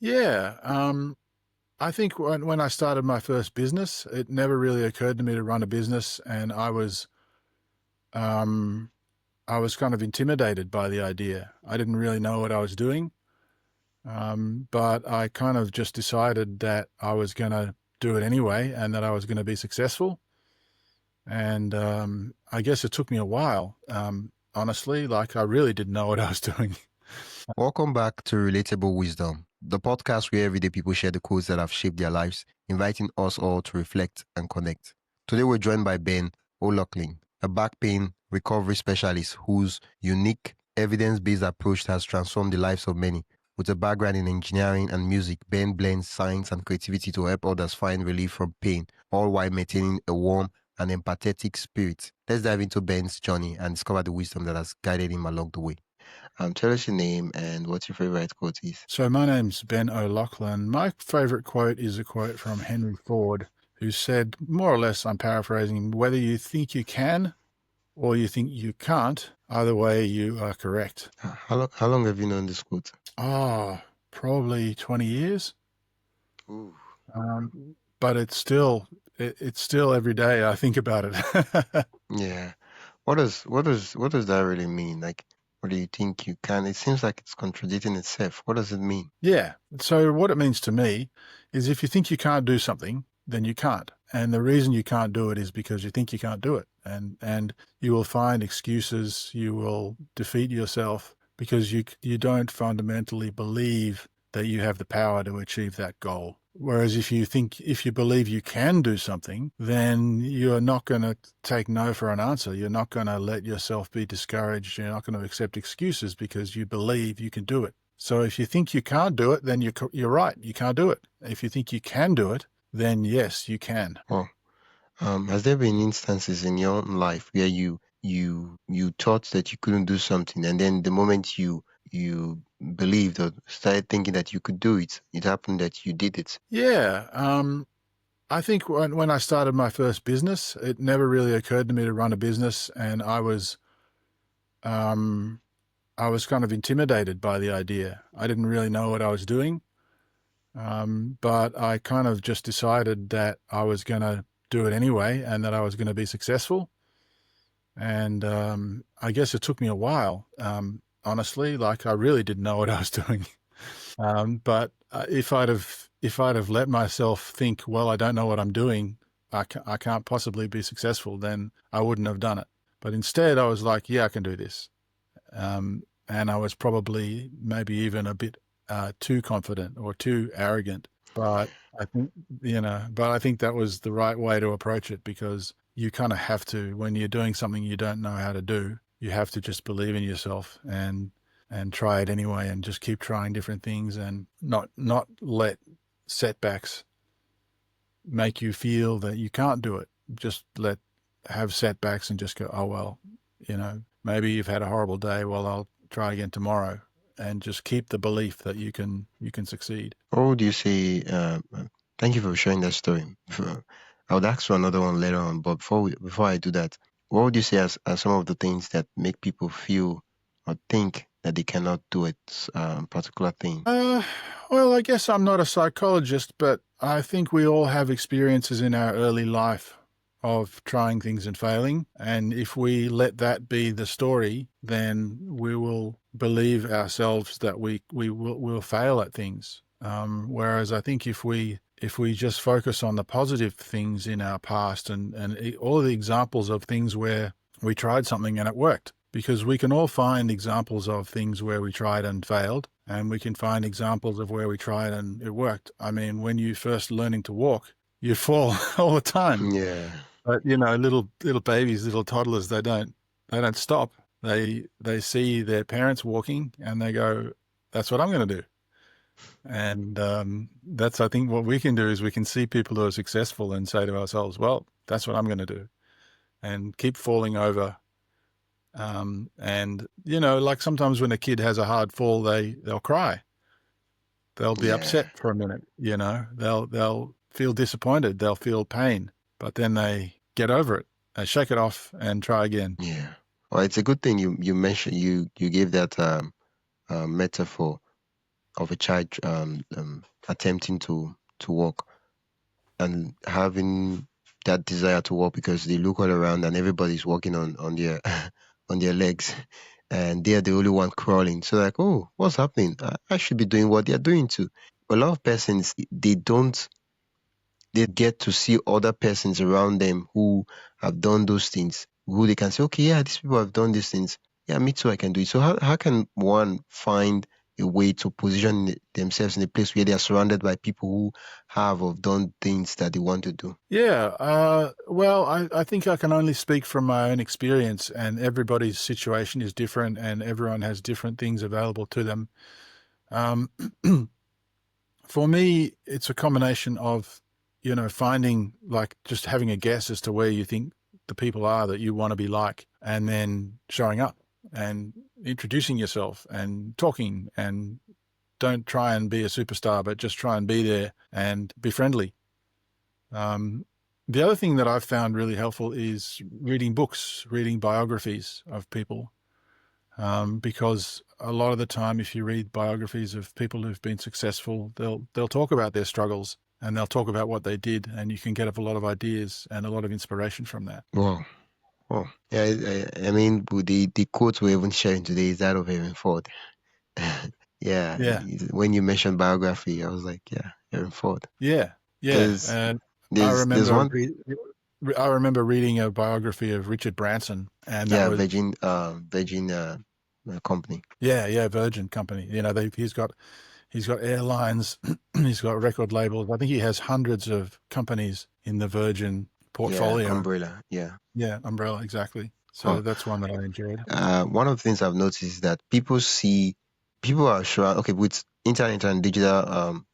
Yeah. I think when I started my first business, it never really occurred to me to run a business, and um, I was kind of intimidated by the idea. I didn't really know what I was doing, but I kind of just decided that I was going to do it anyway, and that I was going to be successful. And I guess it took me a while, honestly. Like I really didn't know what I was doing. Welcome back to Relatable Wisdom, the podcast where everyday people share the codes that have shaped their lives, inviting us all to reflect and connect. Today we're joined by Ben Loghlin, a back pain recovery specialist whose unique, evidence-based approach has transformed the lives of many. With a background in engineering and music, Ben blends science and creativity to help others find relief from pain, all while maintaining a warm and empathetic spirit. Let's dive into Ben's journey and discover the wisdom that has guided him along the way. Tell us your name and what your favorite quote is. So my name's Ben O'Loughlin. My favorite quote is a quote from Henry Ford, who said, more or less, I'm paraphrasing, whether you think you can or you think you can't, either way, you are correct. How long have you known this quote? Oh, probably 20 years. Ooh. But it's still every day I think about it. Yeah. What does that really mean? Like, what do you think you can? It seems like it's contradicting itself. What does it mean? Yeah. So what it means to me is if you think you can't do something, then you can't. And the reason you can't do it is because you think you can't do it. And you will find excuses, you will defeat yourself because you don't fundamentally believe that you have the power to achieve that goal. Whereas if you believe you can do something, then you're not going to take no for an answer. You're not going to let yourself be discouraged. You're not going to accept excuses because you believe you can do it. So if you think you can't do it, then you're right. You can't do it. If you think you can do it, then yes, you can. Well, has there been instances in your own life where you thought that you couldn't do something, and then the moment you believed or started thinking that you could do it, it happened that you did it? Yeah. I think when I started my first business, it never really occurred to me to run a business, and um, I was kind of intimidated by the idea. I didn't really know what I was doing, but I kind of just decided that I was going to do it anyway, and that I was going to be successful. And I guess it took me a while, honestly. Like I really didn't know what I was doing. But if I'd have let myself think, well, I don't know what I'm doing, I can't possibly be successful, then I wouldn't have done it. But instead, I was like, yeah, I can do this. And I was probably maybe even a bit too confident or too arrogant. But I think, but I think that was the right way to approach it, because you kind of have to, when you're doing something you don't know how to do, you have to just believe in yourself and try it anyway, and just keep trying different things, and not let setbacks make you feel that you can't do it. Just have setbacks and just go, oh well, maybe you've had a horrible day. Well, I'll try again tomorrow, and just keep the belief that you can succeed. What would you say? Thank you for sharing that story. I would ask for another one later on, but before I do that, what would you say are some of the things that make people feel or think that they cannot do it, particular thing? Well, I guess I'm not a psychologist, but I think we all have experiences in our early life of trying things and failing. And if we let that be the story, then we will believe ourselves that we'll fail at things. Whereas I think if we just focus on the positive things in our past, and all the examples of things where we tried something and it worked, because we can all find examples of things where we tried and failed, and we can find examples of where we tried and it worked. I mean, when you first learning to walk, you fall all the time. Yeah. But little babies, little toddlers, they don't stop. They see their parents walking and they go, "That's what I'm going to do." And that's, I think, what we can do is we can see people who are successful and say to ourselves, "Well, that's what I'm going to do," and keep falling over. And like sometimes when a kid has a hard fall, they'll cry. They'll be Yeah. upset for a minute. They'll feel disappointed. They'll feel pain, but then they get over it. They shake it off and try again. Yeah. Well, it's a good thing you mentioned you gave that metaphor of a child attempting to walk and having that desire to walk because they look all around and everybody's walking on their on their legs and they're the only one crawling. So like, oh, what's happening? I should be doing what they're doing too. A lot of persons they get to see other persons around them who have done those things, who they can say, okay, yeah, these people have done these things. Yeah, me too, I can do it. So how can one find a way to position themselves in a place where they are surrounded by people who have or done things that they want to do? Yeah, well, I think I can only speak from my own experience, and everybody's situation is different, and everyone has different things available to them. Um, for me, it's a combination of, finding, like, just having a guess as to where you think the people are that you want to be like, and then showing up and introducing yourself and talking, and don't try and be a superstar, but just try and be there and be friendly. The other thing that I've found really helpful is reading books, reading biographies of people, because a lot of the time, if you read biographies of people who've been successful, they'll talk about their struggles and they'll talk about what they did, and you can get a lot of ideas and a lot of inspiration from that. Wow. Oh, yeah, I mean, with the quote we're even sharing today is that of Henry Ford. Yeah, Yeah, when you mentioned biography, I was like, yeah, Henry Ford. yeah, yeah. There's And I there's remember one, I remember reading a biography of Richard Branson, and that yeah, was Virgin company. yeah, Virgin Company. He's got airlines, he's got record labels. I think he has hundreds of companies in the Virgin Yeah, portfolio. umbrella. Yeah. Yeah, Umbrella, exactly. Oh, So that's one that I enjoyed. one of the things I've noticed is that people are sure, okay, with internet and digital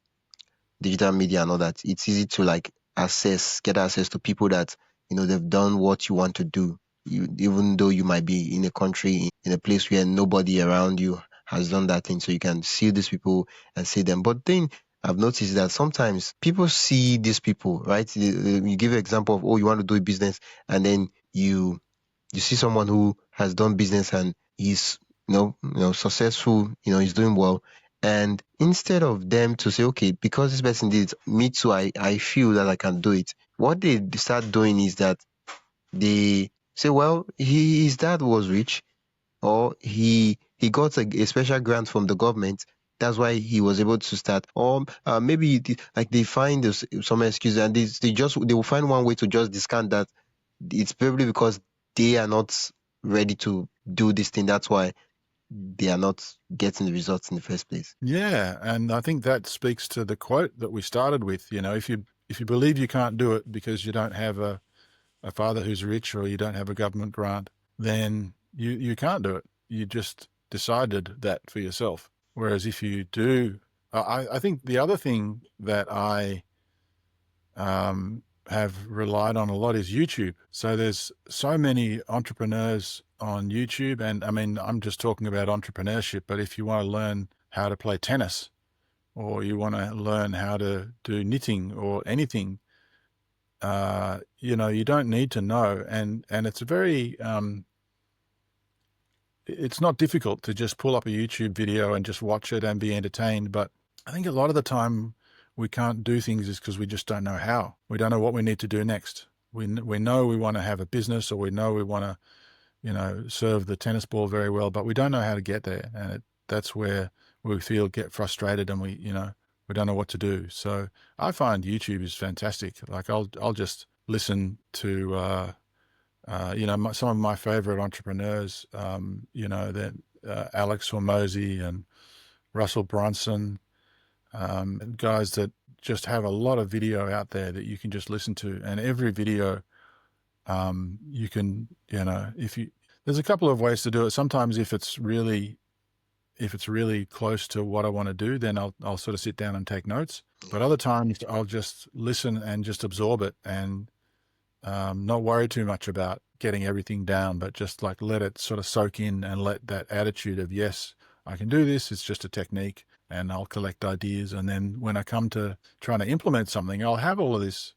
media and all that, it's easy to like get access to people that they've done what you want to do. Even though you might be in a country in a place where nobody around you has done that thing, so you can see these people and see them. But then I've noticed that sometimes people see these people, right? You give an example of, oh, you want to do a business, and then you see someone who has done business and he's successful, he's doing well, and instead of them to say, okay, because this person did it, me too, I feel that I can do it, what they start doing is that they say, well, his dad was rich, or he got a special grant from the government, that's why he was able to start, or maybe like they find some excuse, and they will find one way to just discount that it's probably because they are not ready to do this thing. That's why they are not getting the results in the first place. Yeah, and I think that speaks to the quote that we started with. If you believe you can't do it because you don't have a father who's rich or you don't have a government grant, then you can't do it. You just decided that for yourself. Whereas if you do, I think the other thing that I have relied on a lot is YouTube. So there's so many entrepreneurs on YouTube, and I mean, I'm just talking about entrepreneurship, but if you want to learn how to play tennis, or you want to learn how to do knitting or anything, you don't need to know. And it's it's not difficult to just pull up a YouTube video and just watch it and be entertained. But I think a lot of the time we can't do things is because we just don't know how. We don't know what we need to do next. We know we want to have a business, or we know we want to, serve the tennis ball very well, but we don't know how to get there. And that's where we get frustrated, and we don't know what to do. So I find YouTube is fantastic. Like I'll just listen to, some of my favorite entrepreneurs, that Alex Hormozy and Russell Brunson, guys that just have a lot of video out there that you can just listen to. And every video, you can, there's a couple of ways to do it. Sometimes if it's really close to what I want to do, then I'll sort of sit down and take notes. But other times I'll just listen and just absorb it, and not worry too much about getting everything down, but just like let it sort of soak in, and let that attitude of, yes, I can do this. It's just a technique, and I'll collect ideas. And then when I come to trying to implement something, I'll have all of these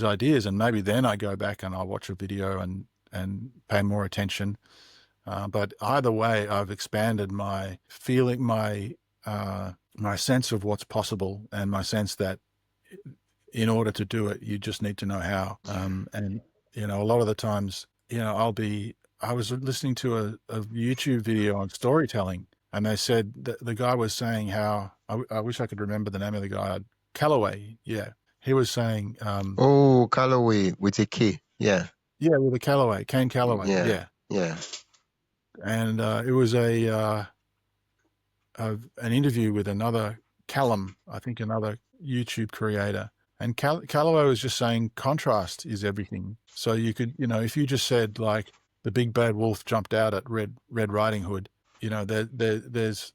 ideas, and maybe then I go back and I'll watch a video and pay more attention. But either way, I've expanded my feeling, my my sense of what's possible, and my sense that in order to do it, you just need to know how. And a lot of the times, I was listening to a YouTube video on storytelling, and they said that the guy was saying how I wish I could remember the name of the guy. Calloway, yeah. He was saying, Oh, Calloway with a K. Yeah. yeah, with a Calloway, Kane Calloway, Yeah. yeah. Yeah. And it was an interview with another Callum, I think another YouTube creator. And Calloway was just saying contrast is everything. So you could, if you just said like the big bad wolf jumped out at Red Riding Hood, there's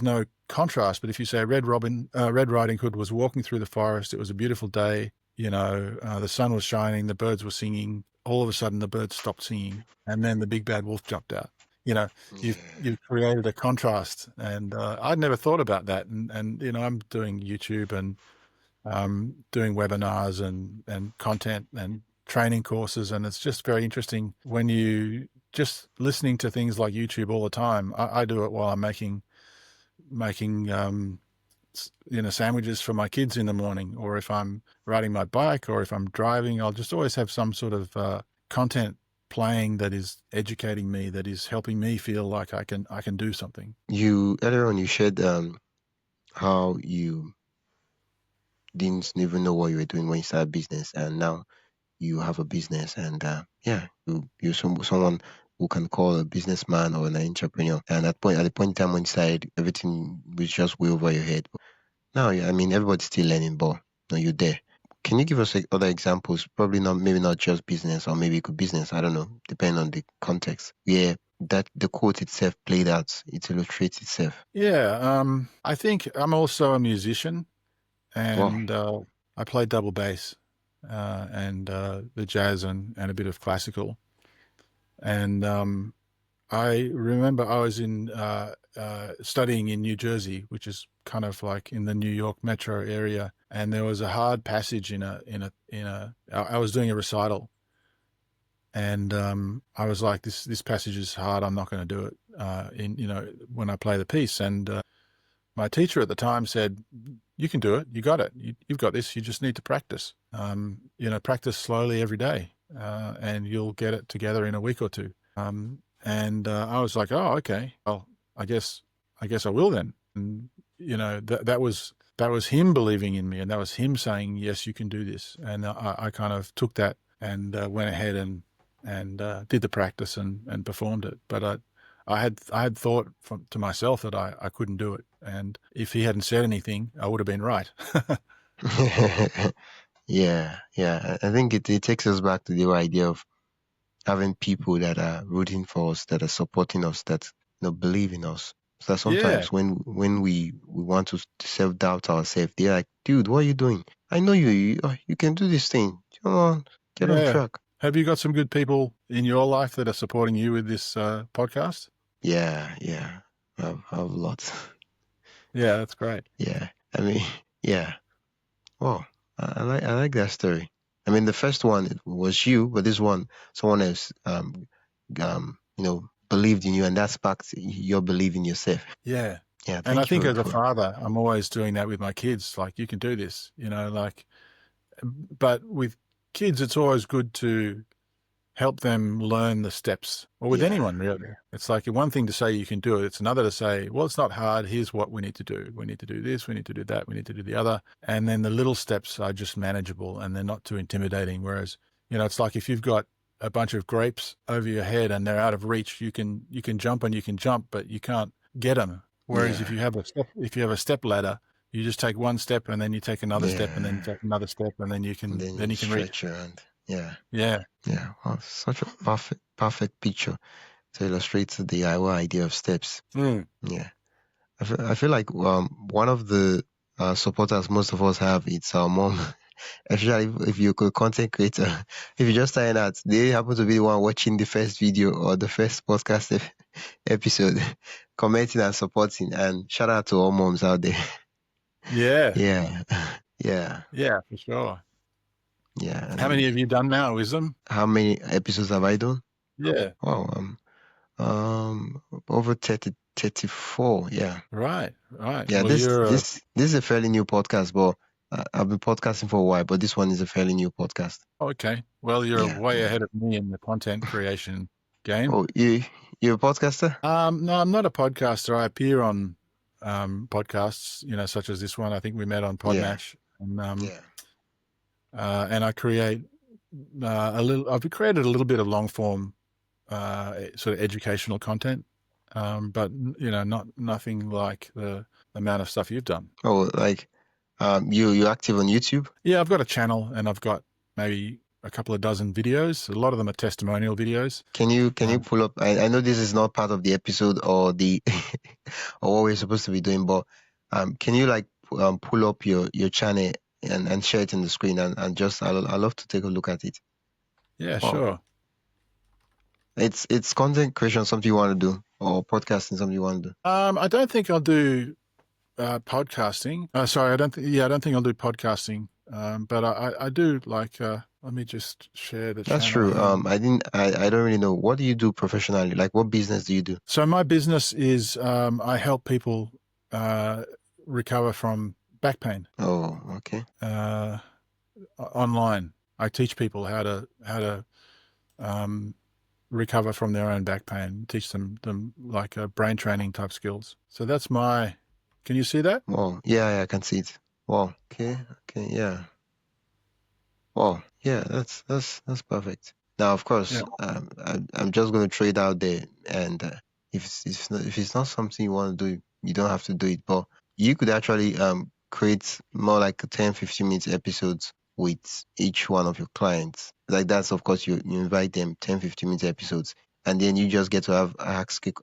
no contrast. But if you say Red Riding Hood was walking through the forest, it was a beautiful day, the sun was shining, the birds were singing. All of a sudden, the birds stopped singing, and then the big bad wolf jumped out. You've created a contrast, and I'd never thought about that. And I'm doing YouTube and doing webinars and content and training courses, and it's just very interesting when you just listening to things like YouTube all the time. I do it while I'm making sandwiches for my kids in the morning, or if I'm riding my bike, or if I'm driving. I'll just always have some sort of content playing that is educating me, that is helping me feel like I can do something. You earlier on you shared how you didn't even know what you were doing when you started business, and now you have a business, and you're someone who can call a businessman or an entrepreneur. And at the point in time when you started, everything was just way over your head. But now, I mean, everybody's still learning, but no, you're there. Can you give us other examples? Probably not, maybe not just business, or maybe it could business. I don't know, depending on the context. Yeah, that the quote itself played out, it illustrates itself. Yeah, I think I'm also a musician, Wow. and I play double bass and the jazz and a bit of classical. And I remember I was in studying in New Jersey, which is kind of like in the New York metro area, and there was a hard passage I was doing a recital, and I was like, this passage is hard. I'm not going to do it. When I play the piece, and my teacher at the time said, "You can do it. You got it. You've got this. You just need to practice. Practice slowly every day, and you'll get it together in a week or two." And I was like, "Oh, okay. Well, I guess I will then." And that was him believing in me, and that was him saying, "Yes, you can do this." And I kind of took that and went ahead and did the practice and performed it. But I had thought to myself that I couldn't do it, and if he hadn't said anything, I would have been right. Yeah. I think it takes us back to the whole idea of having people that are rooting for us, that are supporting us, that believe in us. So that Yeah, sometimes when we want to self-doubt ourselves, they're like, "Dude, what are you doing? I know you can do this thing. Come on, get on yeah. track." Have you got some good people in your life that are supporting you with this podcast? Yeah. I have lots. Yeah, that's great. Yeah. I mean, yeah. Well, I like that story. I mean, the first one was you, but this one, someone else, believed in you, and that sparked your belief in yourself. Yeah. Yeah, And I thank think you as a for. father, I'm always doing that with my kids. Like, you can do this, but with kids, it's always good to help them learn the steps, or with Yeah, anyone really. It's like one thing to say you can do it. It's another to say, well, it's not hard. Here's what we need to do. We need to do this. We need to do that. We need to do the other. And then the little steps are just manageable and they're not too intimidating. Whereas, it's like if you've got a bunch of grapes over your head and they're out of reach, you can jump and you can jump, but you can't get them. Whereas yeah, if you have a step ladder, you just take one step and then you take another step and then you yeah. take another step and then And then you you can reach. stretch your hand. Yeah, Yeah. yeah. Wow, such a perfect picture to illustrate the whole idea of steps. Mm. Yeah, I feel like one of the supporters most of us have, it's our mom. Especially if you're a content creator, if you're just starting out, they happen to be the one watching the first video or the first podcast episode, commenting and supporting. And shout out to all moms out there. Yeah. Yeah, yeah, Yeah, for sure. yeah. How many And have you done now, Wisdom? how many episodes have I done? Yeah. Wow, over 30, 34. Yeah. Right. Yeah, Well, this you're this this is a fairly new podcast, but I've been podcasting for a while, but this one is a fairly new podcast. okay. Well, you're Yeah, way yeah. ahead of me in the content creation game. Oh, you're a podcaster? No, I'm not a podcaster. I appear on podcasts, such as this one. I think we met on Yeah, Podmatch, and yeah. I create a little. I've created a little bit of long form, sort of educational content, but not nothing like the amount of stuff you've done. Oh, like you're active on YouTube? Yeah, I've got a channel, and I've got maybe a couple of dozen videos. A lot of them are testimonial videos. Can you pull up? I know this is not part of the episode or the or what we're supposed to be doing, but can you like pull up your channel and share it in the screen and just I love to take a look at it. Yeah, Wow. sure. It's content creation something you want to do or podcasting something you want to do? I don't think I'll do podcasting. Sorry, I don't. I don't think I'll do podcasting. But I do like. Let me just share the That's channel true. here. I don't really know. What do you do professionally? Like what business do you do? So my business is I help people recover from back pain Oh, okay. online. I teach people how to recover from their own back pain. Teach them like brain training type skills. So that's my. Can you see that? Wow. Yeah, I can see it. Wow. Okay. Okay. Yeah. Wow. Yeah, that's perfect. Now, of Yeah. course, I'm just going to trade out there, and if it's not something you want to do, you don't have to do it. But you could actually create more like 10-15 minute episodes with each one of your clients. Like that's of course you invite them 10-15 minute episodes, and then you just get to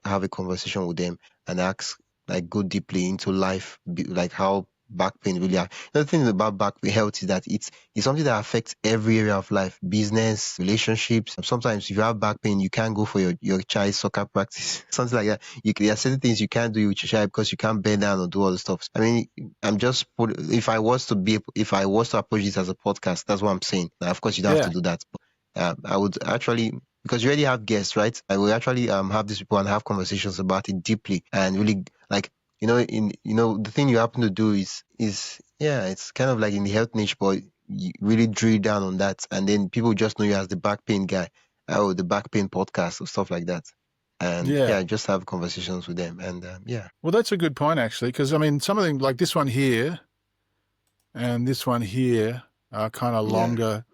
have a conversation with them and ask like go deeply into life, like how back pain really. The thing about back pain health is that it's something that affects every area of life, business, relationships. Sometimes if you have back pain, you can't go for your child's soccer practice, something like that. There are certain things you can't do with your child because you can't bend down or do all the stuff. I mean, if I was to approach this as a podcast, that's what I'm saying. Now, of course, you don't have Yeah. to do that. But, I would actually, because you already have guests, right? I will actually have these people and have conversations about it deeply and really like the thing you happen to do is yeah, it's kind of like in the health niche, but you really drill down on that, and then people just know you as the back pain guy, or the back pain podcast or stuff like that, and Yeah. yeah, just have conversations with them, and yeah, Well, that's a good point actually, because I mean, something like this one here and this one here are kind of yeah, longer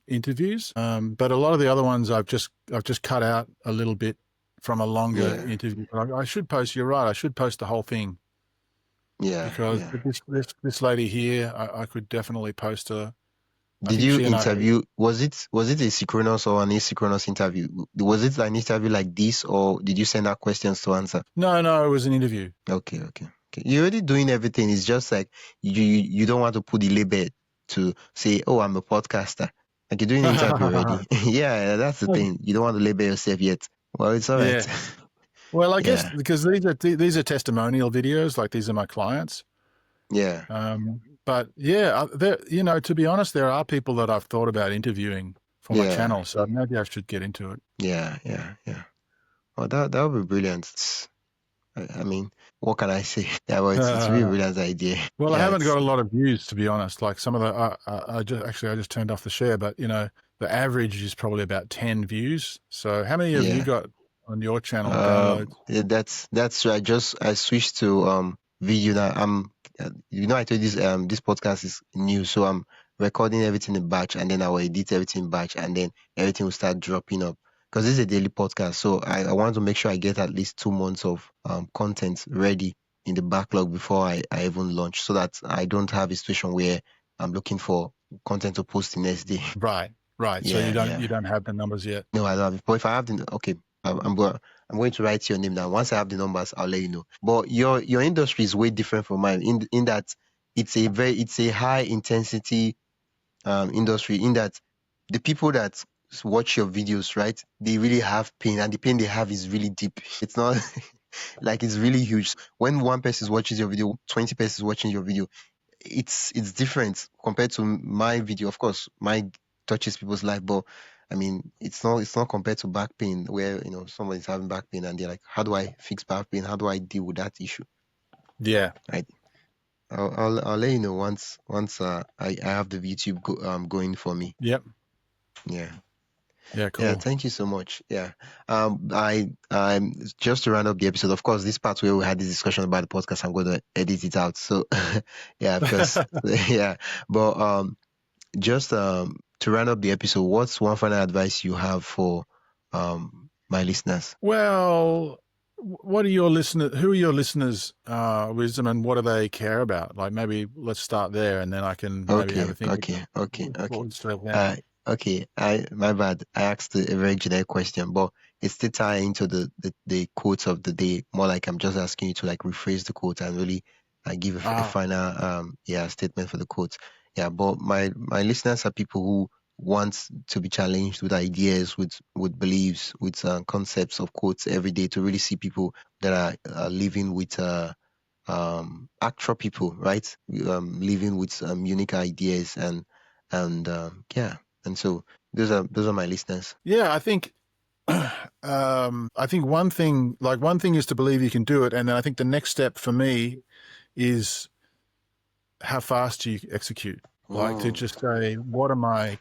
interviews. But a lot of the other ones I've just cut out a little bit from a longer yeah, interview. I should post. You're right. I should post the whole thing yeah, because yeah. this lady here, I could definitely post her. I Did think you she and I. interview? Was it a synchronous or an asynchronous interview? Was it an interview like this, or did you send her questions to answer? No, it was an interview. Okay, okay, okay. You're already doing everything. It's just like you don't want to put the label to say, "Oh, I'm a podcaster." Like you're doing an interview already. Yeah, that's the thing. You don't want to label yourself yet. Well, it's all right. Yeah. Well, I guess Yeah, because these are testimonial videos. Like these are my clients. yeah, But yeah, to be honest, there are people that I've thought about interviewing for my yeah, channel. So maybe I should get into it. yeah, yeah, yeah. Well, that would be brilliant. I mean, what can I say? Yeah, well, it's really a brilliant idea. Well, I Yeah, haven't it's got a lot of views, to be honest. Like some of the, I just turned off the share, but the average is probably about 10 views. So how many have you yeah. got on your channel downloads? Yeah, that's true. I switched to video now. I told you this podcast is new, so I'm recording everything in batch, and then I will edit everything in batch, and then everything will start dropping up. Because this is a daily podcast, so I want to make sure I get at least 2 months of content ready in the backlog before I even launch, so that I don't have a situation where I'm looking for content to post the next day. Right. So Yeah, you yeah. don't have the numbers yet. No, I don't have it. But if I have the okay, I'm going to write your name now. Once I have the numbers, I'll let you know. But your industry is way different from mine in that it's a high intensity industry, in that the people that watch your videos, right, they really have pain, and the pain they have is really deep. It's not like it's really huge. When one person watches your video, 20 persons watching your video, it's different compared to my video. Of course, my touches people's life, but I mean, it's not compared to back pain where, somebody's having back pain and they're like, how do I fix back pain? How do I deal with that issue? Yeah. Right. I'll let you know once I have the YouTube going for me. Yep. Yeah. Yeah. Yeah, Cool. thank you so much. Yeah. I'm just to round up the episode. Of course, this part where we had this discussion about the podcast, I'm going to edit it out. So, yeah, because yeah, but just to round up the episode, what's one final advice you have for my listeners? Well, what are your listeners? Who are your listeners, Wisdom, and what do they care about? Like, maybe let's start there, and then I can maybe have Okay, a think okay, about okay, what okay. would serve them. Okay, my bad. I asked a very generic question, but it's still tying into the quotes of the day. More like I'm just asking you to like rephrase the quote and really give a Ah, final statement for the quote. Yeah, but my listeners are people who want to be challenged with ideas, with beliefs, with concepts of quotes every day to really see people that are living with actual people, right? Living with unique ideas and yeah, and so those are my listeners. yeah. I think one thing is to believe you can do it, and then I think the next step for me is how fast you execute. Like to Mm, just say, what am I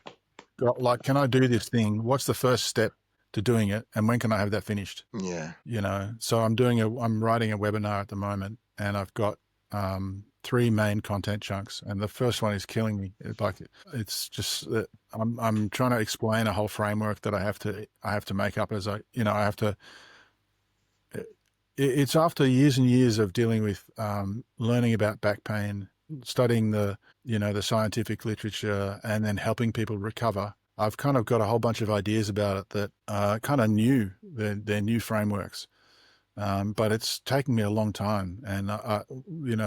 got? Like, can I do this thing? What's the first step to doing it, and when can I have that finished? yeah, So I'm writing a webinar at the moment, and I've got 3 main content chunks, and the first one is killing me. It's just that I'm trying to explain a whole framework that I have to make up as I have to. It's after years and years of dealing with learning about back pain, studying the scientific literature, and then helping people recover. I've kind of got a whole bunch of ideas about it that are kind of new. They're new frameworks. But it's taken me a long time, and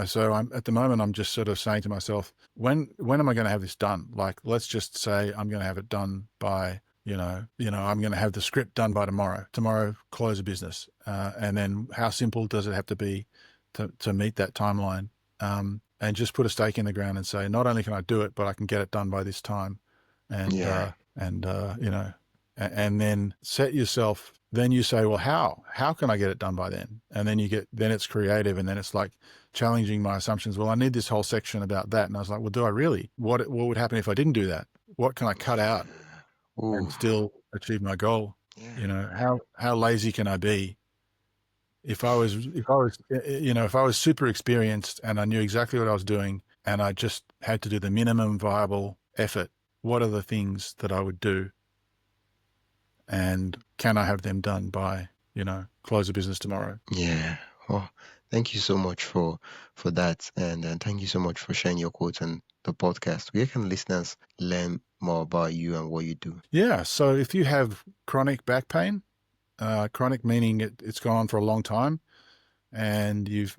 so I'm at the moment. I'm just sort of saying to myself, when am I going to have this done? Like, let's just say I'm going to have it done by, I'm going to have the script done by tomorrow. Tomorrow, close a business, and then how simple does it have to be to meet that timeline? And just put a stake in the ground and say, not only can I do it, but I can get it done by this time, and yeah, and and then set yourself. Then you say, well, how can I get it done by then? And then then it's creative, and then it's like challenging my assumptions. Well, I need this whole section about that, and I was like, well, do I really? What would happen if I didn't do that? What can I cut out ooh, and still achieve my goal? yeah, How lazy can I be? If I was super experienced and I knew exactly what I was doing, and I just had to do the minimum viable effort, what are the things that I would do? And can I have them done by, close the business tomorrow? yeah. Oh, thank you so much for that, and thank you so much for sharing your quotes on the podcast. Where can listeners learn more about you and what you do? Yeah. So if you have chronic back pain, chronic meaning it's gone on for a long time, and you've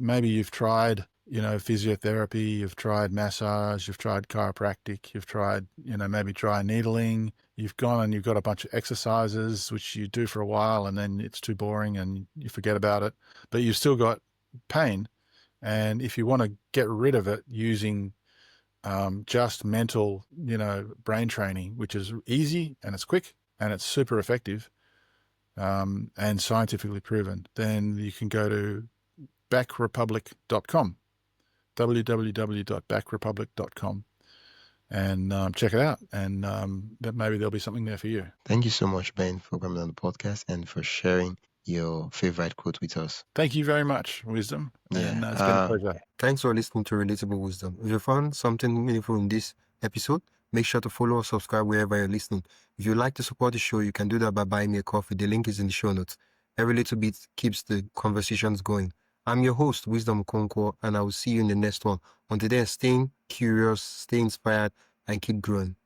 tried, physiotherapy, you've tried massage, you've tried chiropractic, you've tried, maybe dry needling. You've gone and you've got a bunch of exercises which you do for a while, and then it's too boring and you forget about it. But you've still got pain, and if you want to get rid of it using just mental, brain training, which is easy and it's quick and it's super effective, and scientifically proven, then you can go to backrepublic.com, www.backrepublic.com, and check it out. And that maybe there'll be something there for you. Thank you so much, Ben, for coming on the podcast and for sharing your favorite quote with us. Thank you very much, Wisdom. Yeah. And it's been a pleasure. Thanks for listening to Relatable Wisdom. If you found something meaningful in this episode, make sure to follow or subscribe wherever you're listening. If you'd like to support the show, you can do that by buying me a coffee. The link is in the show notes. Every little bit keeps the conversations going. I'm your host, Wisdom Concord, and I will see you in the next one. Until then, stay curious, stay inspired, and keep growing.